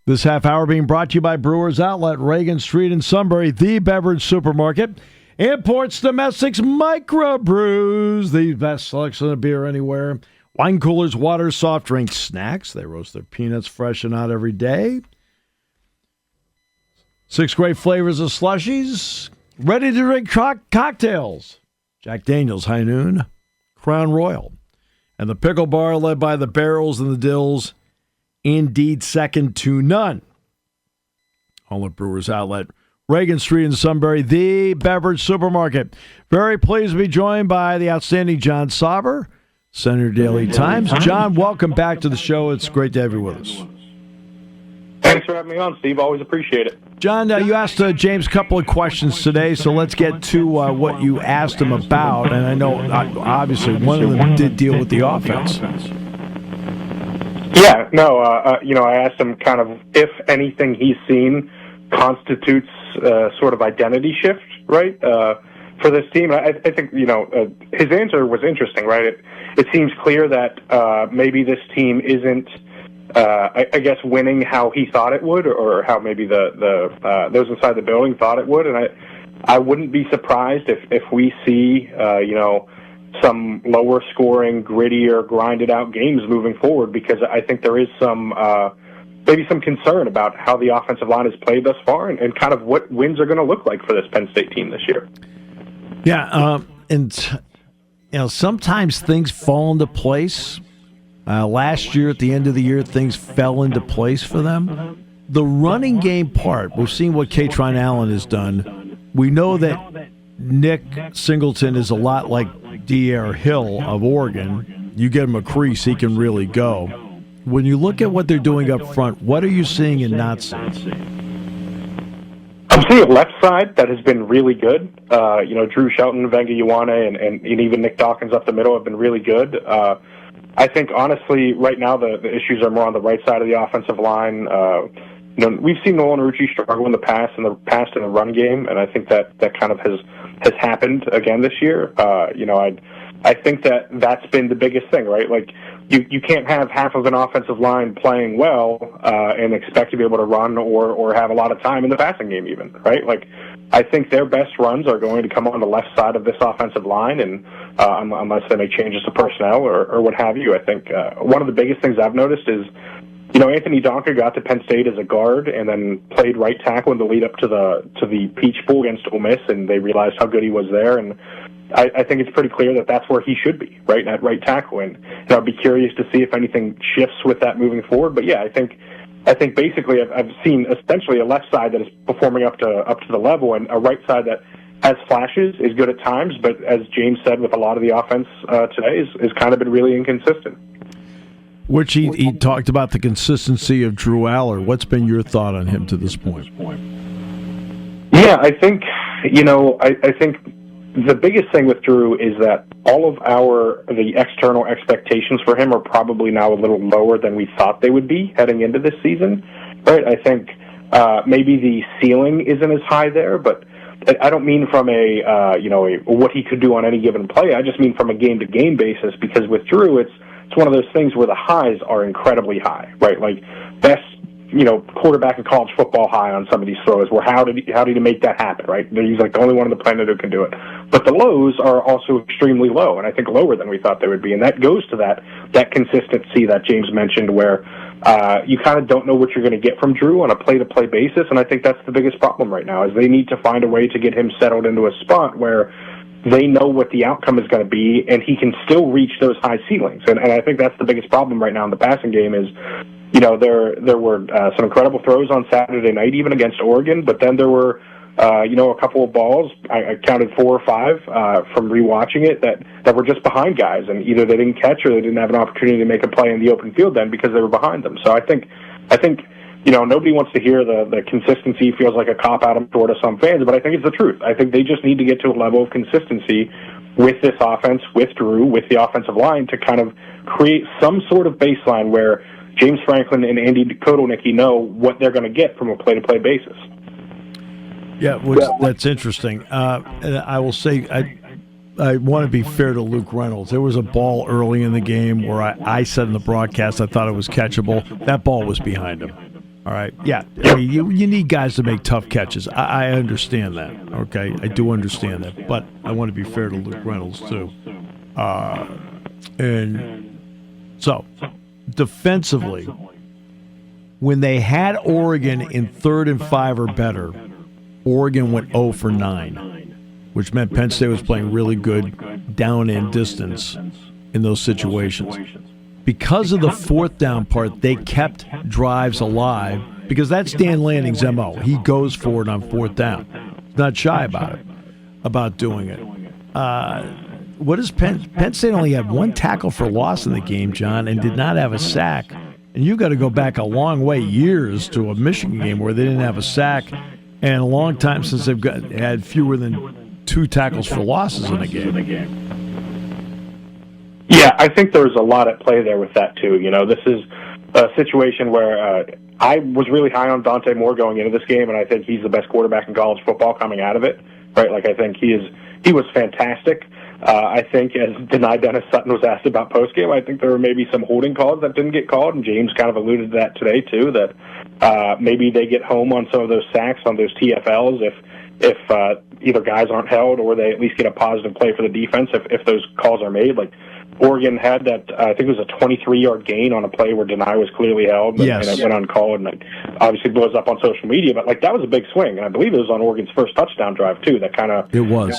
This half hour being brought to you by Brewers Outlet, Reagan Street in Sunbury, the beverage supermarket. Imports, domestics, microbrews, the best selection of beer anywhere. Wine coolers, water, soft drinks, snacks. They roast their peanuts fresh and out every day. 6 great flavors of slushies. Ready-to-drink cocktails. Jack Daniel's High Noon, Crown Royal. And the pickle bar led by the barrels and the dills. Indeed, second to none. All at Brewers Outlet, Reagan Street in Sunbury, the beverage supermarket. Very pleased to be joined by the outstanding John Sauber, Senator Daily Times. John, welcome back to the show. It's great to have you with us. Thanks for having me on, Steve. Always appreciate it. John, you asked James a couple of questions today, so let's get to what you asked him about. And I know, obviously, one of them did deal with the offense. Yeah, no, I asked him kind of if anything he's seen constitutes sort of identity shift, right, for this team. I think, his answer was interesting, right? It seems clear that maybe this team isn't, I guess, winning how he thought it would, or how maybe those inside the building thought it would. And I wouldn't be surprised if we see, some lower scoring, grittier, grinded out games moving forward, because I think there is some maybe some concern about how the offensive line has played thus far and kind of what wins are going to look like for this Penn State team this year. Yeah, and sometimes things fall into place. Last year, at the end of the year, things fell into place for them. The running game part, we've seen what Katron Allen has done. We know that Nick Singleton is a lot like Dyer Hill of Oregon. You get him a crease, he can really go. When you look at what they're doing up front, what are you seeing and not seeing? I'm seeing a left side that has been really good. Drew Shelton, Venga Ioane, and even Nick Dawkins up the middle have been really good. I think, honestly, right now the issues are more on the right side of the offensive line. We've seen Nolan Rucci struggle in the past in the run game, and I think that kind of has happened again this year. I think that's been the biggest thing, right? Like, you can't have half of an offensive line playing well and expect to be able to run or have a lot of time in the passing game even, right? Like, I think their best runs are going to come on the left side of this offensive line, and unless they make changes to personnel or what have you. I think one of the biggest things I've noticed is, Anthony Donker got to Penn State as a guard and then played right tackle in the lead up to the Peach Bowl against Ole Miss, and they realized how good he was there. And I think it's pretty clear that that's where he should be, right, at right tackle. And I'd be curious to see if anything shifts with that moving forward. But yeah, I think basically I've seen essentially a left side that is performing up to the level, and a right side that has flashes, is good at times, but as James said, with a lot of the offense today, is kind of been really inconsistent. Which he talked about the consistency of Drew Aller. What's been your thought on him to this point? Yeah, I think, I think the biggest thing with Drew is that all of the external expectations for him are probably now a little lower than we thought they would be heading into this season, right? I think maybe the ceiling isn't as high there, but I don't mean from what he could do on any given play. I just mean from a game-to-game basis, because with Drew, it's one of those things where the highs are incredibly high, right? Like, best, quarterback in college football high on some of these throws, where how did he make that happen, right? He's like the only one on the planet who can do it. But the lows are also extremely low, and I think lower than we thought they would be. And that goes to that consistency that James mentioned, where you kind of don't know what you're going to get from Drew on a play-to-play basis, and I think that's the biggest problem right now, is they need to find a way to get him settled into a spot where they know what the outcome is going to be, and he can still reach those high ceilings. And I think that's the biggest problem right now in the passing game is, there were some incredible throws on Saturday night, even against Oregon, but then there were, a couple of balls, I counted 4 or 5 from rewatching it, that were just behind guys, and either they didn't catch or they didn't have an opportunity to make a play in the open field then because they were behind them. So I think nobody wants to hear the consistency feels like a cop-out, I'm sure, to some fans, but I think it's the truth. I think they just need to get to a level of consistency with this offense, with Drew, with the offensive line, to kind of create some sort of baseline where James Franklin and Andy Kotelnicki know what they're going to get from a play-to-play basis. Yeah, that's interesting. And I will say, I want to be fair to Luke Reynolds. There was a ball early in the game where I said in the broadcast I thought it was catchable. That ball was behind him. All right. Yeah. I mean, you need guys to make tough catches. I understand that. Okay. I do understand that. But I want to be fair to Luke Reynolds, too. And so, defensively, when they had Oregon in 3rd and 5 or better, Oregon went 0 for 9, which meant Penn State was playing really good down and distance in those situations. Because of the 4th down part, they kept drives alive because that's Dan Lanning's MO. He goes for it on 4th down. He's not shy about doing it. What is Penn State only had 1 tackle for loss in the game, John, and did not have a sack. And you've got to go back a long way, years, to a Michigan game where they didn't have a sack, and a long time since they've had fewer than 2 tackles for losses in a game. Yeah, I think there's a lot at play there with that, too. This is a situation where I was really high on Dante Moore going into this game, and I think he's the best quarterback in college football coming out of it. Right? Like, I think he was fantastic. I think, as Denai Dennis Sutton was asked about postgame, I think there were maybe some holding calls that didn't get called, and James kind of alluded to that today, too, that maybe they get home on some of those sacks, on those TFLs, if either guys aren't held or they at least get a positive play for the defense if those calls are made. Like, Oregon had that, I think it was a 23-yard gain on a play where Denai was clearly held, and it went uncalled, and it obviously blows up on social media. But, that was a big swing, and I believe it was on Oregon's first touchdown drive, too, that kind of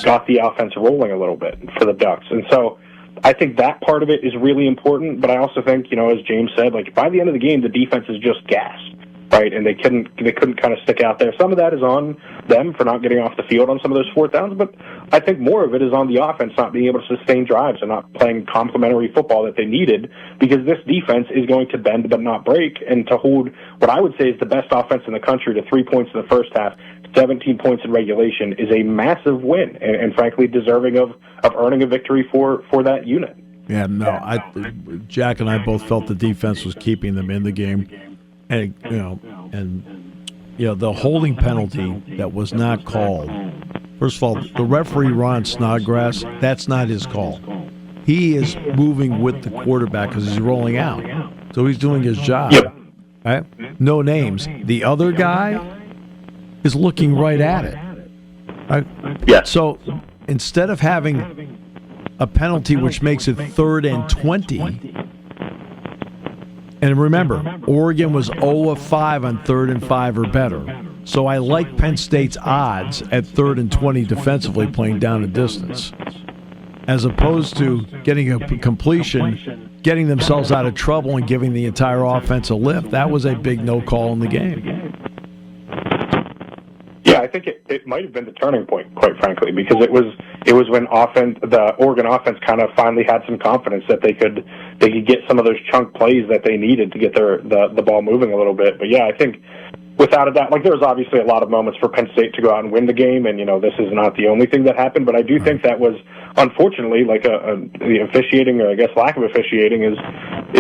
got the offense rolling a little bit for the Ducks. And so I think that part of it is really important, but I also think, as James said, by the end of the game, the defense is just gassed. Right, and they couldn't kind of stick out there. Some of that is on them for not getting off the field on some of those 4th downs, but I think more of it is on the offense not being able to sustain drives and not playing complementary football that they needed, because this defense is going to bend but not break, and to hold what I would say is the best offense in the country to 3 points in the first half, 17 points in regulation, is a massive win, and frankly deserving of earning a victory for that unit. Yeah, no, Jack and I both felt the defense was keeping them in the game. And the holding penalty that was not called. First of all, the referee Ron Snodgrass, that's not his call. He is moving with the quarterback because he's rolling out, so he's doing his job. Yep. Right? No names. The other guy is looking right at it. Right? Yeah. So instead of having a penalty which makes it 3rd and 20. And remember, Oregon was 0 of 5 on 3rd and 5 or better. So I like Penn State's odds at 3rd and 20 defensively playing down a distance, as opposed to getting a completion, getting themselves out of trouble and giving the entire offense a lift. That was a big no call in the game. Yeah, I think it might have been the turning point, quite frankly, because it was when the Oregon offense kind of finally had some confidence that they could get some of those chunk plays that they needed to get the ball moving a little bit. But yeah, I think without a doubt, there was obviously a lot of moments for Penn State to go out and win the game, and this is not the only thing that happened. But I do think that was, unfortunately, the officiating, or I guess lack of officiating, is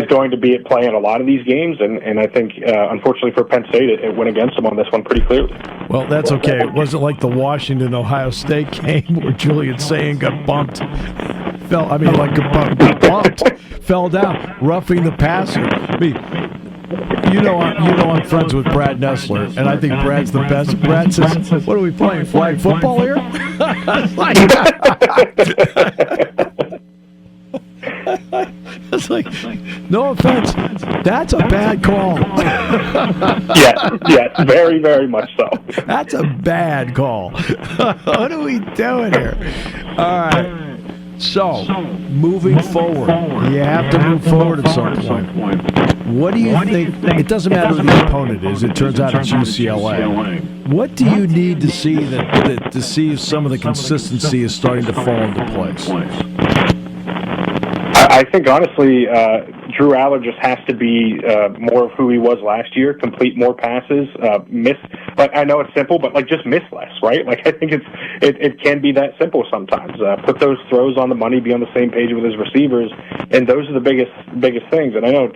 going to be at play in a lot of these games, and I think unfortunately for Penn State, it went against them on this one pretty clearly. Well, that's okay. It wasn't like the Washington-Ohio State game where Julian Sayin got bumped. Fell down, roughing the passer. I'm friends with Brad Nessler, and I think Brad's the best. Brad says, "What are we playing? Flag football here?" It's like, no offense, that's a bad call. Yes, very, very much so. That's a bad call. What are we doing here? All right. So, moving forward, you have to move forward at some point. What do you think? It doesn't matter who the opponent is. It turns out it's UCLA. What do you need to see to see if some of the consistency is starting to fall into place? I think, honestly, Drew Aller just has to be more of who he was last year, complete more passes, miss. I know it's simple, but just miss less, right? I think it can be that simple sometimes. Put those throws on the money, be on the same page with his receivers, and those are the biggest things. And I know,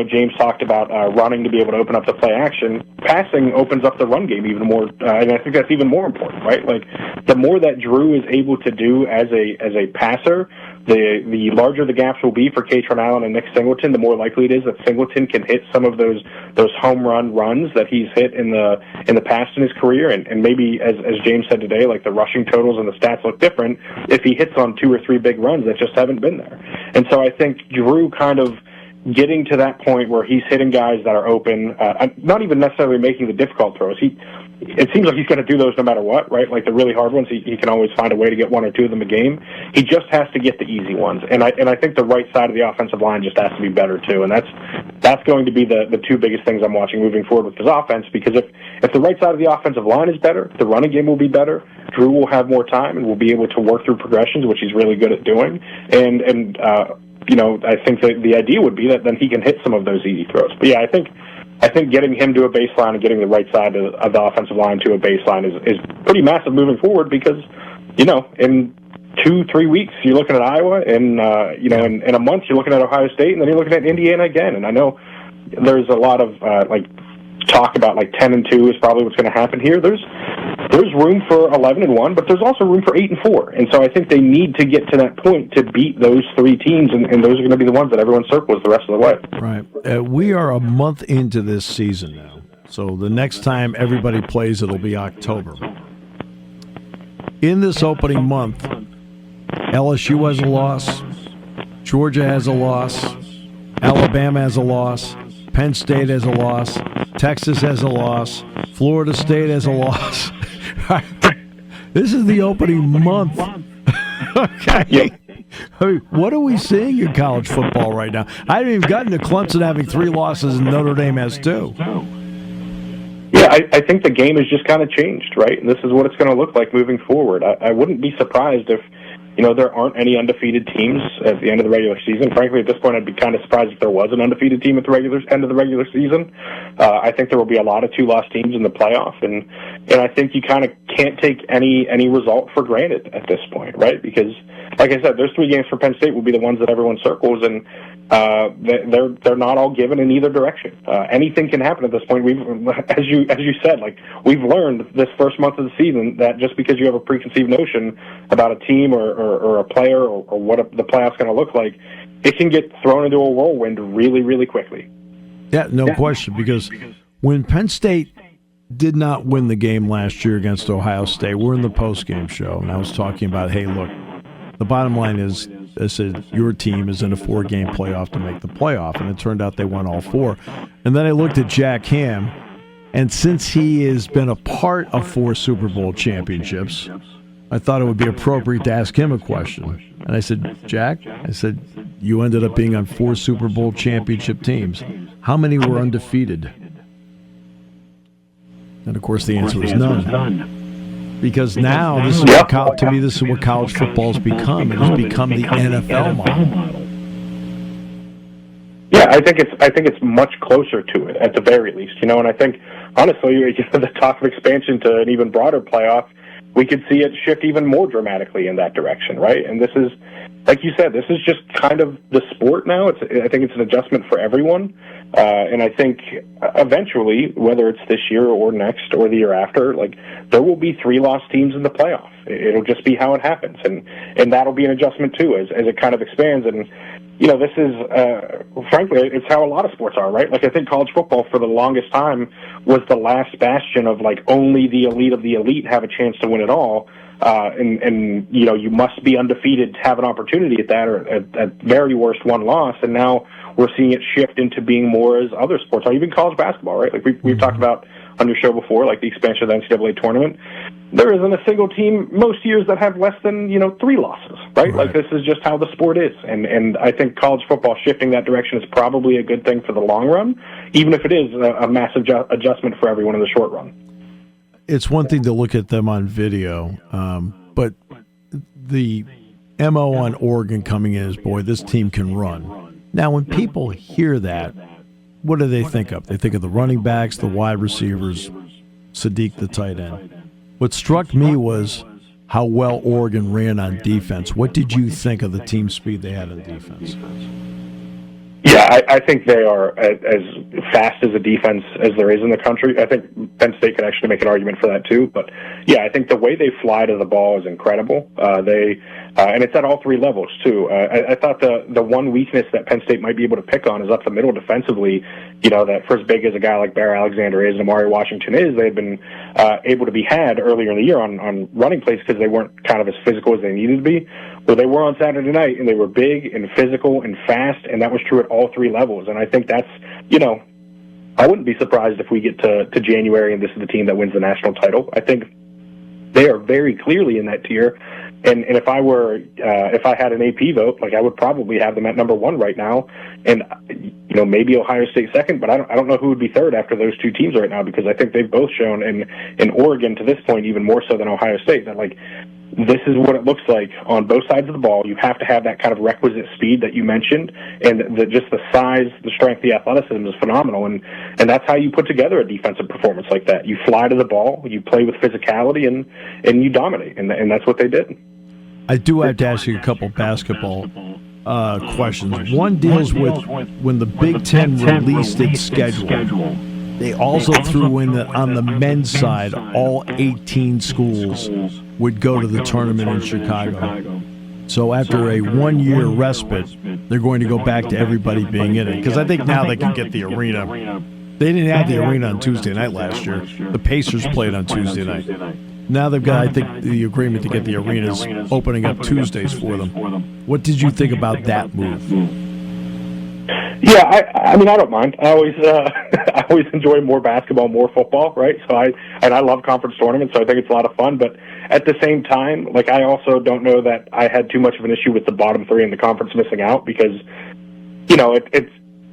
James talked about running to be able to open up the play action. Passing opens up the run game even more, and I think that's even more important, right? The more that Drew is able to do as a passer, the larger the gaps will be for Katron Allen and Nick Singleton, the more likely it is that Singleton can hit some of those home run runs that he's hit in the past in his career, and maybe as James said today, like the rushing totals and the stats look different if he hits on 2 or 3 big runs that just haven't been there. And so I think Drew kind of getting to that point where he's hitting guys that are open, not even necessarily making the difficult throws. It seems like he's going to do those no matter what, right? Like the really hard ones, he can always find a way to get 1 or 2 of them a game. He just has to get the easy ones, and I think the right side of the offensive line just has to be better too, and that's going to be the 2 biggest things I'm watching moving forward with his offense. Because if the right side of the offensive line is better, the running game will be better. Drew will have more time and will be able to work through progressions, which he's really good at doing, and I think that the idea would be that then he can hit some of those easy throws. But yeah, I think getting him to a baseline and getting the right side of the offensive line to a baseline is pretty massive moving forward, because, in 2-3 weeks you're looking at Iowa, and in a month you're looking at Ohio State, and then you're looking at Indiana again. And I know there's a lot of talk about 10-2 is probably what's going to happen here. There's room for 11-1, but there's also room for 8-4. And so I think they need to get to that point to beat those 3 teams, and those are going to be the ones that everyone circles the rest of the way. Right. We are a month into this season now. So the next time everybody plays, it'll be October. In this opening month, LSU has a loss, Georgia has a loss, Alabama has a loss, Penn State has a loss, Texas has a loss, Florida State has a loss. This is the opening month. Okay. Yep. I mean, what are we seeing in college football right now? I haven't even gotten to Clemson having 3 losses and Notre Dame has 2. Yeah, I think the game has just kind of changed, right? And this is what it's going to look like moving forward. I wouldn't be surprised if there aren't any undefeated teams at the end of the regular season. Frankly, at this point, I'd be kind of surprised if there was an undefeated team at the end of the regular season. I think there will be a lot of 2-loss teams in the playoff, and I think you kind of can't take any result for granted at this point, right? Because, like I said, those 3 games for Penn State will be the ones that everyone circles, and they're not all given in either direction. Anything can happen at this point. As you said, we've learned this first month of the season that just because you have a preconceived notion about a team or a player or what the playoff's going to look like, it can get thrown into a whirlwind really, really quickly. Yeah, no question. Because when Penn State did not win the game last year against Ohio State, we're in the post-game show, and I was talking about, hey, look, the bottom line is, I said, your team is in a 4-game playoff to make the playoff, and it turned out they won all 4. And then I looked at Jack Ham, and since he has been a part of 4 Super Bowl championships, I thought it would be appropriate to ask him a question. And I said, Jack, you ended up being on 4 Super Bowl championship teams. How many were undefeated? And, of course, the answer is none. Because now, this is to me, this is what college football's become. It has become the NFL model. Yeah, I think it's much closer to it at the very least. And I think honestly, the talk of expansion to an even broader playoff, we could see it shift even more dramatically in that direction, right? And this is, like you said, this is just kind of the sport now. I think it's an adjustment for everyone. And I think eventually, whether it's this year or next or the year after, there will be 3-loss teams in the playoff. It'll just be how it happens. And that'll be an adjustment too as it kind of expands. And, this is, frankly, it's how a lot of sports are, right? I think college football for the longest time was the last bastion of only the elite of the elite have a chance to win it all. And you must be undefeated to have an opportunity at that, or at very worst 1 loss. And now we're seeing it shift into being more as other sports are, even college basketball, right? We've talked about on your show before, the expansion of the NCAA tournament. There isn't a single team most years that have less than 3 losses, right? This is just how the sport is. And I think college football shifting that direction is probably a good thing for the long run, even if it is a massive adjustment for everyone in the short run. It's one thing to look at them on video, but the MO on Oregon coming in is, boy, this team can run. Now, when people hear that, what do they think of? They think of the running backs, the wide receivers, Sadiq, the tight end. What struck me was how well Oregon ran on defense. What did you think of the team speed they had on defense? Yeah, Yeah, I think they are as fast as a defense as there is in the country. I think Penn State could actually make an argument for that too. But yeah, I think the way they fly to the ball is incredible. And it's at all three levels too. I thought the one weakness that Penn State might be able to pick on is up the middle defensively. That for as big as a guy like Bear Alexander is and Amari Washington is, they had been able to be had earlier in the year on running plays because they weren't kind of as physical as they needed to be. Well, they were on Saturday night, and they were big and physical and fast, and that was true at all three levels. And I think that's, I wouldn't be surprised if we get to January and this is the team that wins the national title. I think they are very clearly in that tier. And if I had an AP vote, I would probably have them at number one right now, and maybe Ohio State second, but I don't know who would be third after those two teams right now, because I think they've both shown, in Oregon to this point even more so than Ohio State, that this is what it looks like on both sides of the ball. You have to have that kind of requisite speed that you mentioned, and just the size, the strength, the athleticism is phenomenal, and that's how you put together a defensive performance like that. You fly to the ball, you play with physicality, and you dominate, and that's what they did. I do have to ask you a couple basketball questions. One deals with when the Big Ten released its schedule. They also threw in that on the men's side, all 18 schools would go to the tournament in Chicago. So after a one-year respite, they're going to go back to everybody being in it. Because I think now they can get the arena. They didn't have the arena on Tuesday night last year. The Pacers played on Tuesday night. Now they've got, I think, the agreement to get the arenas opening up Tuesdays for them. What did you think about that move? Yeah, I mean, I don't mind. I always enjoy more basketball, more football, right? So I love conference tournaments, so I think it's a lot of fun. But at the same time, I also don't know that I had too much of an issue with the bottom three in the conference missing out, because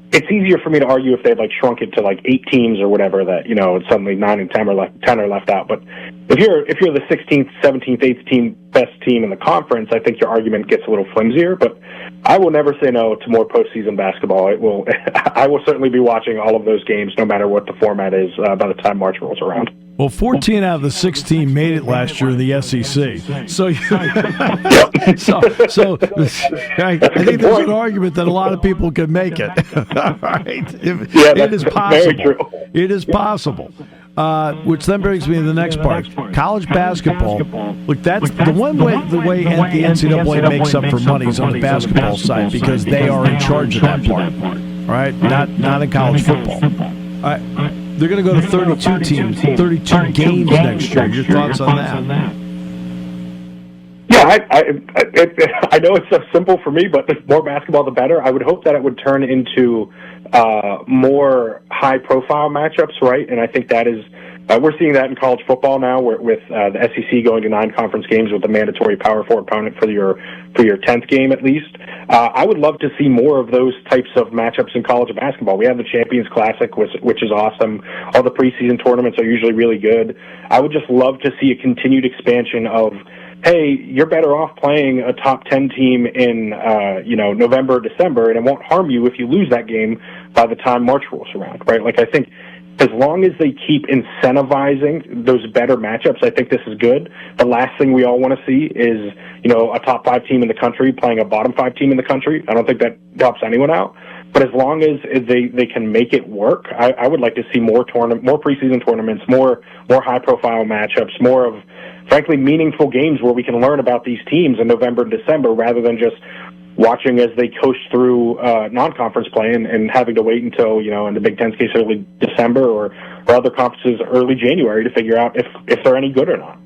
it's easier for me to argue if they'd shrunk it to 8 teams or whatever, that it's suddenly 9 and 10 are left out. But if you're the 16th, 17th, 8th best team in the conference, I think your argument gets a little flimsier. But I will never say no to more postseason basketball. I will certainly be watching all of those games, no matter what the format is, by the time March rolls around. Well, 14 out of the 16 made it last year in the SEC. So, I think there's an argument that a lot of people can make it. Right? It is possible. Very true. It is possible. Which then brings me to the next part. College basketball. Look, that's the way the NCAA makes up for money is on the basketball side, because they are in charge of that part. Right? Not in college football. They're going to go to 32 teams, 32 games next year. Your thoughts on that? Yeah, I know it's so simple for me, but the more basketball, the better. I would hope that it would turn into more high-profile matchups, right? And I think that is we're seeing that in college football now, with the SEC going to 9 conference games with a mandatory Power 4 opponent for your 10th game at least. I would love to see more of those types of matchups in college basketball. We have the Champions Classic, which is awesome. All the preseason tournaments are usually really good. I would just love to see a continued expansion of, hey, you're better off playing a top 10 team in November or December, and it won't harm you if you lose that game by the time March rolls around, right? I think as long as they keep incentivizing those better matchups, I think this is good. The last thing we all want to see is, a top 5 team in the country playing a bottom 5 team in the country. I don't think that helps anyone out. But as long as they can make it work, I would like to see more preseason tournaments, more high-profile matchups, more of, frankly, meaningful games where we can learn about these teams in November and December, rather than just watching as they coast through non-conference play and having to wait until, in the Big Ten's case, early December, or other conferences early January to figure out if they're any good or not.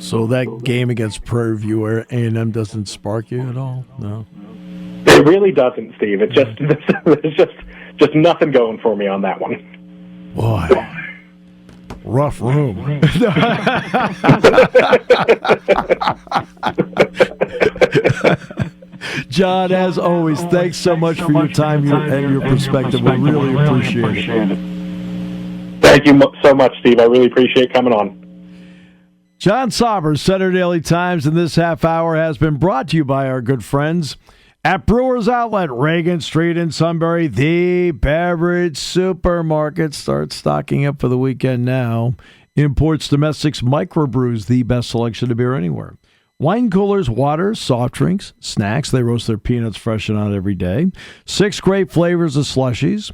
So that game against Prairie View A&M doesn't spark you at all? No? It really doesn't, Steve. It's just nothing going for me on that one. Boy. Rough room. John, as always, thanks so much for your time and your perspective. We really appreciate it. Thank you so much, Steve. I really appreciate coming on. John Sauber, Center Daily Times, and this half hour has been brought to you by our good friends at Brewers Outlet, Reagan Street in Sunbury, the beverage supermarket. Start stocking up for the weekend now. Imports, domestics, microbrews, the best selection of beer anywhere. Wine coolers, water, soft drinks, snacks. They roast their peanuts fresh and out every day. 6 great flavors of slushies.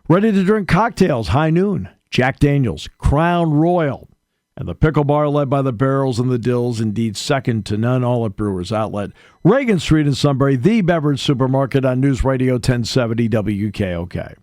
Ready-to-drink cocktails, High Noon, Jack Daniels, Crown Royal, and the pickle bar led by the Barrels and the Dills, indeed second to none, all at Brewers Outlet. Reagan Street in Sunbury, the beverage supermarket on News Radio 1070 WKOK.